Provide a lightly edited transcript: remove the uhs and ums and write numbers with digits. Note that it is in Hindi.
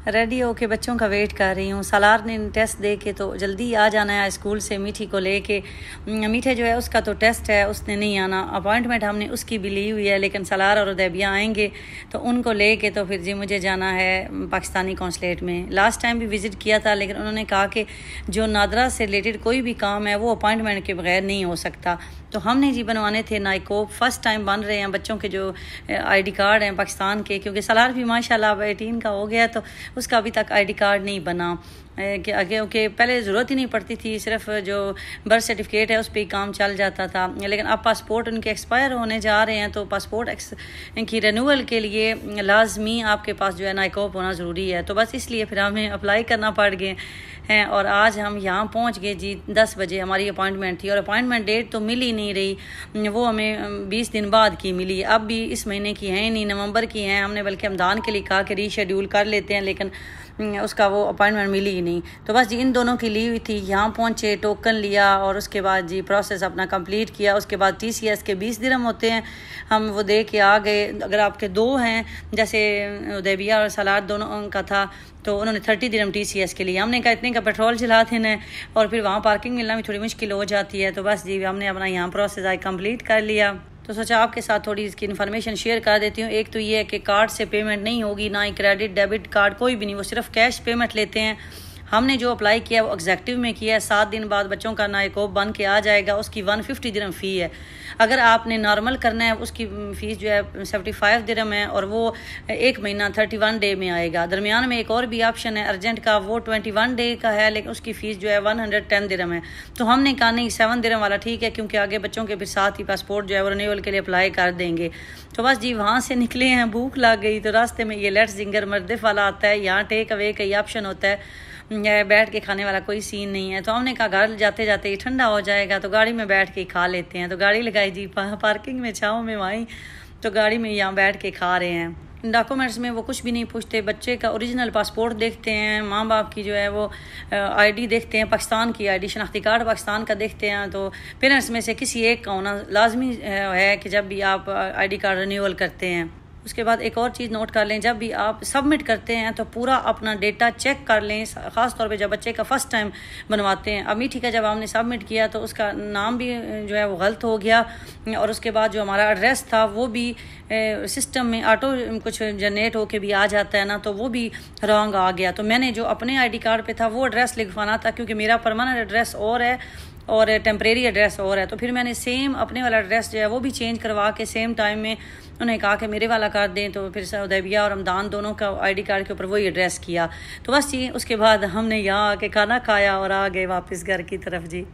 रेडी होके बच्चों का वेट कर रही हूँ। सालार ने टेस्ट दे के तो जल्दी आ जाना है स्कूल से मीठी को लेके। मीठे जो है उसका तो टेस्ट है, उसने नहीं आना। अपॉइंटमेंट हमने उसकी भी ली हुई है, लेकिन सालार और उदैबिया आएंगे तो उनको लेके तो फिर जी मुझे जाना है पाकिस्तानी कौंसलेट में। लास्ट टाइम भी विज़िट किया था, लेकिन उन्होंने कहा कि जो नादरा से रिलेटेड कोई भी काम है वो अपॉइंटमेंट के बगैर नहीं हो सकता। तो हमने जी बनवाने थे नाइकोप। फर्स्ट टाइम बन रहे हैं बच्चों के जो ID कार्ड हैं पाकिस्तान के, क्योंकि सालार भी माशाल्लाह अब 18 का हो गया तो उसका अभी तक ID कार्ड नहीं बना। क्योंकि पहले ज़रूरत ही नहीं पड़ती थी, सिर्फ जो बर्थ सर्टिफिकेट है उस पर ही काम चल जाता था। लेकिन अब पासपोर्ट उनके एक्सपायर होने जा रहे हैं, तो पासपोर्ट की रिन्यूअल के लिए लाजमी आपके पास जो है नाइकोप होना ज़रूरी है। तो बस इसलिए फिर हमें अप्लाई करना पड़ गए हैं। और आज हम यहाँ पहुँच गए जी। 10 बजे हमारी अपॉइंटमेंट थी और अपॉइंटमेंट डेट तो मिल ही नहीं रही, वो हमें 20 दिन बाद की मिली। अब भी इस महीने की है नहीं, नवंबर की हैं। हमने बल्कि रमदान के लिए कहा कि रीशेड्यूल कर लेते हैं, लेकिन उसका वो अपॉइंटमेंट मिली ही नहीं। तो बस जी इन दोनों की ली हुई थी, यहाँ पहुँचे, टोकन लिया और उसके बाद जी प्रोसेस अपना कंप्लीट किया। उसके बाद TCS के 20 दिरहम होते हैं, हम वो दे के आ गए। अगर आपके दो हैं, जैसे उदैबिया और सालार दोनों का था, तो उन्होंने 30 दिरहम TCS के लिए। हमने कहा इतने का पेट्रोल चला देना और फिर वहाँ पार्किंग मिलना भी थोड़ी मुश्किल हो जाती है। तो बस जी हमने अपना यहाँ प्रोसेस आज कंप्लीट कर लिया। तो सोचा आपके साथ थोड़ी इसकी इन्फॉर्मेशन शेयर कर देती हूँ। एक तो ये है कि कार्ड से पेमेंट नहीं होगी, ना ही क्रेडिट डेबिट कार्ड, कोई भी नहीं, वो सिर्फ कैश पेमेंट लेते हैं। हमने जो अप्लाई किया वो एग्जेक्टिव में किया है। 7 दिन बाद बच्चों का नाइकोप बन के आ जाएगा। उसकी 150 दिरहम फ़ी है। अगर आपने नॉर्मल करना है उसकी फ़ीस जो है 75 दिरहम है, और वो 1 महीना 31 डे में आएगा। दरमियान में एक और भी ऑप्शन है अर्जेंट का, वो 21 डे का है, लेकिन उसकी फ़ीस जो है 110 दिरहम है। तो हमने कहा नहीं 7 दिरहम वाला ठीक है, क्योंकि आगे बच्चों के फिर साथ ही पासपोर्ट जो है वो रिन्यूअल के लिए अप्लाई कर देंगे। तो बस जी वहाँ से निकले हैं, भूख लग गई तो रास्ते में ये लेट्स जिंगर मर्दिफ वाला आता है। यहाँ टेक अवे का ही ऑप्शन होता है, बैठ के खाने वाला कोई सीन नहीं है। तो हमने कहा घर जाते जाते ही ठंडा हो जाएगा तो गाड़ी में बैठ के खा लेते हैं। तो गाड़ी लगाई जी पार्किंग में, छाँव में वहीं, तो गाड़ी में यहाँ बैठ के खा रहे हैं। डॉक्यूमेंट्स में वो कुछ भी नहीं पूछते, बच्चे का ओरिजिनल पासपोर्ट देखते हैं, माँ बाप की जो है वो ID देखते हैं, पाकिस्तान की ID शनाख्ती कार्ड पाकिस्तान का देखते हैं। तो पेरेंट्स में से किसी एक का होना लाजमी है कि जब भी आप ID कार्ड रिन्यूअल करते हैं। उसके बाद एक और चीज़ नोट कर लें, जब भी आप सबमिट करते हैं तो पूरा अपना डेटा चेक कर लें, ख़ास तौर पे जब बच्चे का फ़र्स्ट टाइम बनवाते हैं। अब मीठी का जब हमने सबमिट किया तो उसका नाम भी जो है वो गलत हो गया, और उसके बाद जो हमारा एड्रेस था वो भी सिस्टम में ऑटो कुछ जनरेट होके भी आ जाता है ना, तो वो भी रॉन्ग आ गया। तो मैंने जो अपने ID कार्ड पे था वो एड्रेस लिखवाना था, क्योंकि मेरा परमानेंट एड्रेस और है और टेम्परेरी एड्रेस और है। तो फिर मैंने सेम अपने वाला एड्रेस जो है वो भी चेंज करवा के सेम टाइम में उन्होंने कहा कि मेरे वाला कर दें। तो फिर उदैबिया और रमदान दोनों का ID कार्ड के ऊपर वही एड्रेस किया। तो बस जी उसके बाद हमने यहाँ आके खाना खाया और आ गए वापस घर की तरफ जी।